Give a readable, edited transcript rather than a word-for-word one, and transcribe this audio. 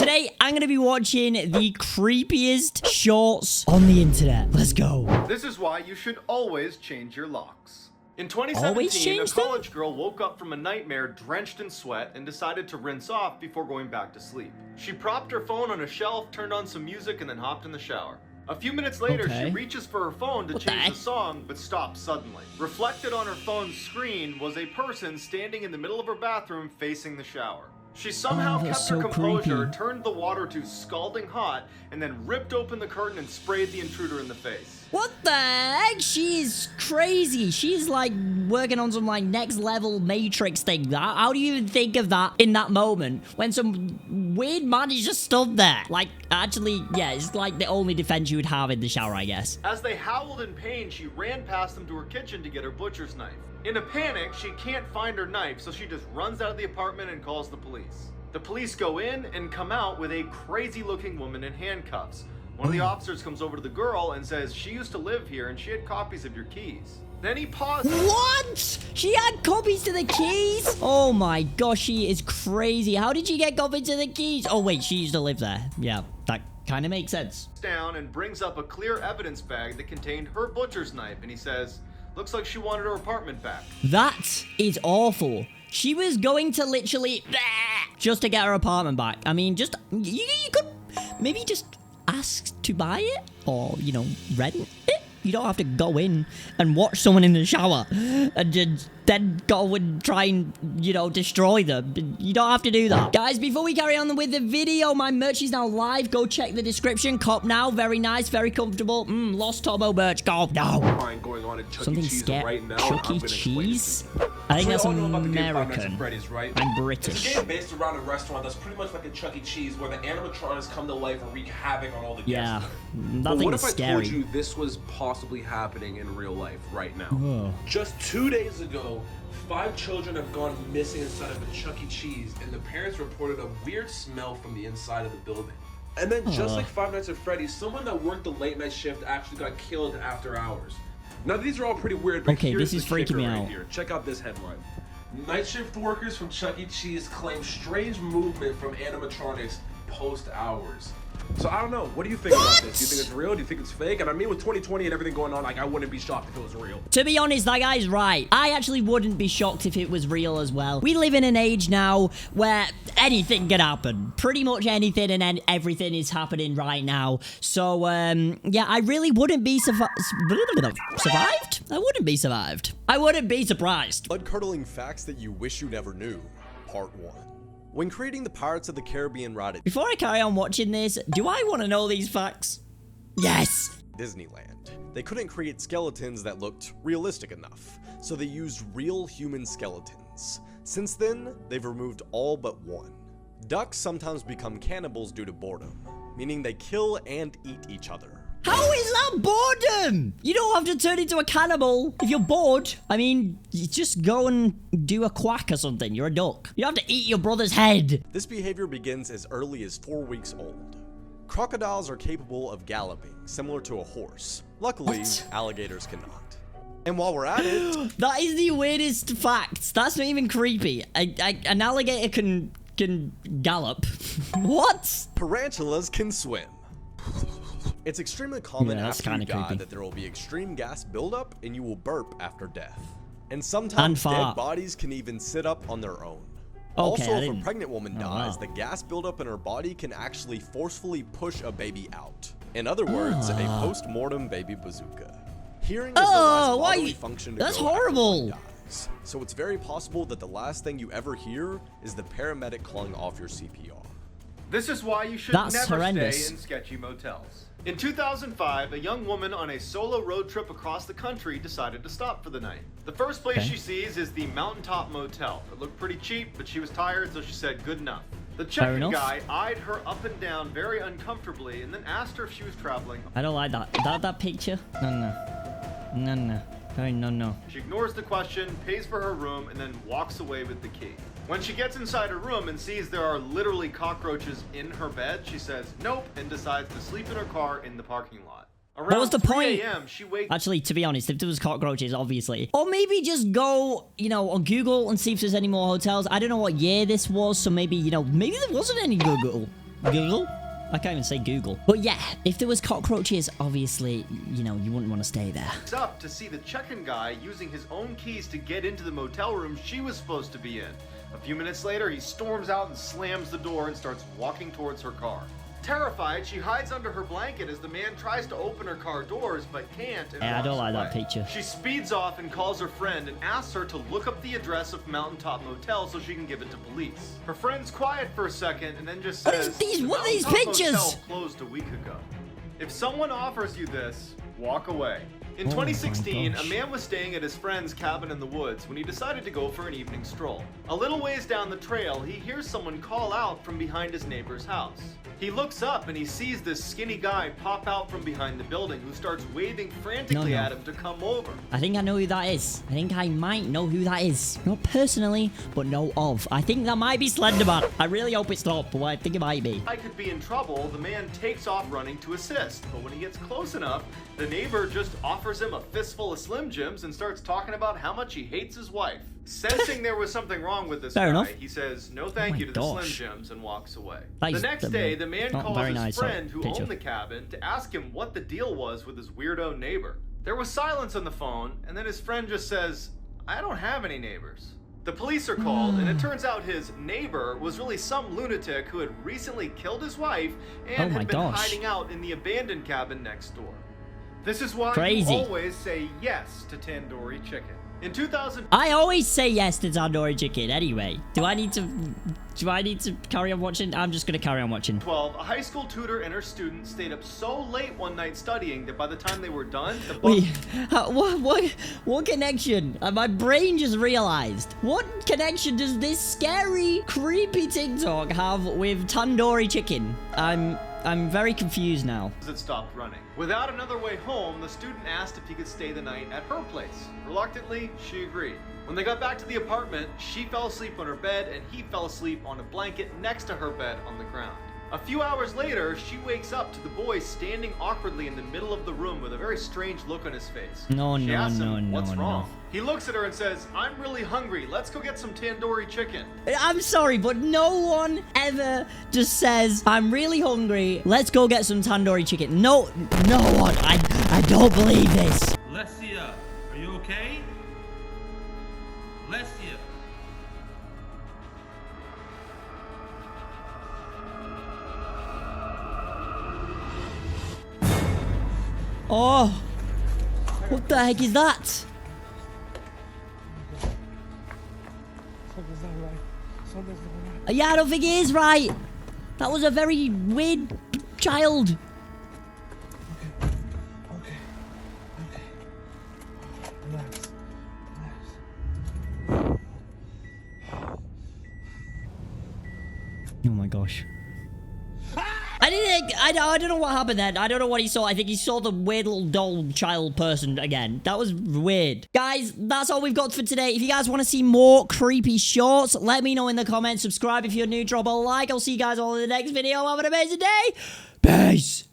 Today, I'm going to be watching the creepiest shorts on the internet. Let's go. This is why you should always change your locks. In Always 2017, a change them? college girl woke up from a nightmare drenched in sweat and decided to rinse off before going back to sleep. She propped her phone on a shelf, turned on some music, and then hopped in the shower. A few minutes later, she reaches for her phone to change the song, but stops suddenly. Reflected on her phone's screen was a person standing in the middle of her bathroom facing the shower. She somehow kept her composure, turned the water to scalding hot, and then ripped open the curtain and sprayed the intruder in the face. What the heck? She's crazy. She's like working on some like next level Matrix thing. How do you even think of that in that moment when some weird man is just stood there? Like, actually, yeah, it's like the only defense you would have in the shower, I guess. As they howled in pain, she ran past them to her kitchen to get her butcher's knife. In a panic, she can't find her knife, so she just runs out of the apartment and calls the police. The police go in and come out with a crazy-looking woman in handcuffs. One of the officers comes over to the girl and says she used to live here and she had copies of your keys. Then he pauses. What? She had copies to the keys? Oh my gosh, she is crazy. How did she get copies to the keys? Oh wait, she used to live there. Yeah, that kind of makes sense. Down and brings up a clear evidence bag that contained her butcher's knife, and he says, looks like she wanted her apartment back. That is awful. She was going to literally just to get her apartment back. I mean, just you could maybe just ask to buy it, or you know, rent it. You don't have to go in and watch someone in the shower and just then go and try and, you know, destroy them. You don't have to do that. Guys, before we carry on with the video, my merch is now live. Go check the description. Cop now. Very nice. Very comfortable. Lost Tomo merch. Go now. Going on at Chuck Something E. Cheese scary. right now. Chuck E. Cheese? I think that's American. Right? I'm British. It's a game based around a restaurant that's pretty much like a Chuck E. Cheese where the animatronics come to life and wreak havoc on all the guests. Yeah, But what if scary. I told you this was possibly happening in real life right now? Oh. Just 2 days ago, 5 children have gone missing inside of a Chuck E. Cheese, and the parents reported a weird smell from the inside of the building. And then just like Five Nights at Freddy's, someone that worked the late night shift actually got killed after hours. Now these are all pretty weird, but Okay, here's this is the freaking kicker me right out. here. Check out this headline. Night shift workers from Chuck E. Cheese claim strange movement from animatronics post hours. So I don't know. What do you think about this? Do you think it's real? Do you think it's fake? And I mean, with 2020 and everything going on, like I wouldn't be shocked if it was real. To be honest, that guy's right. I actually wouldn't be shocked if it was real as well. We live in an age now where anything can happen. Pretty much anything and everything is happening right now. So, yeah, I really wouldn't be survived? I wouldn't be survived. I wouldn't be surprised. Bloodcurdling Facts that you wish you never knew, Part 1. When creating the Pirates of the Caribbean ride at Before I carry on watching this, do I want to know these facts? Yes. Disneyland, they couldn't create skeletons that looked realistic enough, so they used real human skeletons. Since then, they've removed all but one. Ducks sometimes become cannibals due to boredom, meaning they kill and eat each other. How is that boredom? You don't have to turn into a cannibal if you're bored. I mean, you just go and do a quack or something. You're a duck. You don't have to eat your brother's head. This behavior begins as early as 4 weeks old. Crocodiles are capable of galloping, similar to a horse. Luckily, alligators cannot. And while we're at it... That is the weirdest fact. That's not even creepy. An alligator can gallop. What? Tarantulas can swim. It's extremely common after you die creepy. that there will be extreme gas buildup and you will burp after death. And sometimes dead bodies can even sit up on their own. Okay, Also, if a pregnant woman dies, the gas buildup in her body can actually forcefully push a baby out. In other words, a post-mortem baby bazooka. Hearing is the last bodily function to That's go after horrible. one dies. So it's very possible that the last thing you ever hear is the paramedic calling off your CPR. This is why you should never stay in sketchy motels. In 2005, a young woman on a solo road trip across the country decided to stop for the night. The first place she sees is the Mountaintop motel. It looked pretty cheap, but she was tired, so she said good enough. The check-in guy eyed her up and down very uncomfortably and then asked her if she was traveling. I don't like that. That picture? No. Sorry, no. She ignores the question, pays for her room, and then walks away with the key. When she gets inside her room and sees there are literally cockroaches in her bed, she says nope and decides to sleep in her car in the parking lot. Around what was the 3 point? a.m., she wakes. Actually, to be honest, if there was cockroaches, obviously. Or maybe just go, you know, on Google and see if there's any more hotels. I don't know what year this was, so maybe, you know, maybe there wasn't any Google. Google? I can't even say Google. But yeah, if there was cockroaches, obviously, you know, you wouldn't want to stay there. It's up to see the check-in guy using his own keys to get into the motel room she was supposed to be in. A few minutes later, he storms out and slams the door and starts walking towards her car. Terrified, she hides under her blanket as the man tries to open her car doors but can't and Yeah, I don't walks like away. that picture. She speeds off and calls her friend and asks her to look up the address of Mountaintop Motel so she can give it to police. Her friend's quiet for a second and then just What is says, these- "The what are these Mountaintop pictures?" Motel closed a week ago. If someone offers you this, walk away. In Oh my 2016, a gosh. man was staying at his friend's cabin in the woods when he decided to go for an evening stroll. A little ways down the trail, he hears someone call out from behind his neighbor's house. He looks up and he sees this skinny guy pop out from behind the building who starts waving frantically No. at him to come over. I think I know who that is. I think I might know who that is. Not personally, but know of. I think that might be Slenderman. I really hope it's not, but I think it might be. I could be in trouble, the man takes off running to assist, but when he gets close enough, the neighbor just offers him a fistful of Slim Jims and starts talking about how much he hates his wife. Sensing there was something wrong with this Fair guy, enough. he says no thank my you to the Slim gosh. Jims and walks away. That The is next day, the man not calls very his nice friend who picture. owned the cabin to ask him what the deal was with his weirdo neighbor. There was silence on the phone, and then his friend just says, "I don't have any neighbors." The police are called, and it turns out his neighbor was really some lunatic who had recently killed his wife and Oh my had been gosh. hiding out in the abandoned cabin next door. This is why Crazy. you always say yes to tandoori chicken. In 2000, I always say yes to tandoori chicken anyway. Do I need to carry on watching? I'm just gonna carry on watching. 12, a high school tutor and her student stayed up so late one night studying that by the time they were done, the book... Wait, what connection? My brain just realized. What connection does this scary, creepy TikTok have with tandoori chicken? I'm very confused now. It stopped running. Without another way home, the student asked if he could stay the night at her place. Reluctantly, she agreed. When they got back to the apartment, she fell asleep on her bed and he fell asleep on a blanket next to her bed on the ground. A few hours later, she wakes up to the boy standing awkwardly in the middle of the room with a very strange look on his face. No, She no, asks him, no, "What's no, wrong?" no. He looks at her and says, "I'm really hungry. Let's go get some tandoori chicken." I'm sorry, but no one ever just says, I'm really hungry. Let's go get some tandoori chicken. No one. I don't believe this. Lesia, are you okay? Lesia. Oh, what the heck is that? Something's not right. Something's not right. Yeah, I don't think it is right. That was a very weird child. Okay. Relax. Oh my gosh. I don't know what happened then. I don't know what he saw. I think he saw the weird little doll child person again. That was weird. Guys, that's all we've got for today. If you guys want to see more creepy shorts, let me know in the comments. Subscribe if you're new. Drop a like. I'll see you guys all in the next video. Have an amazing day. Peace.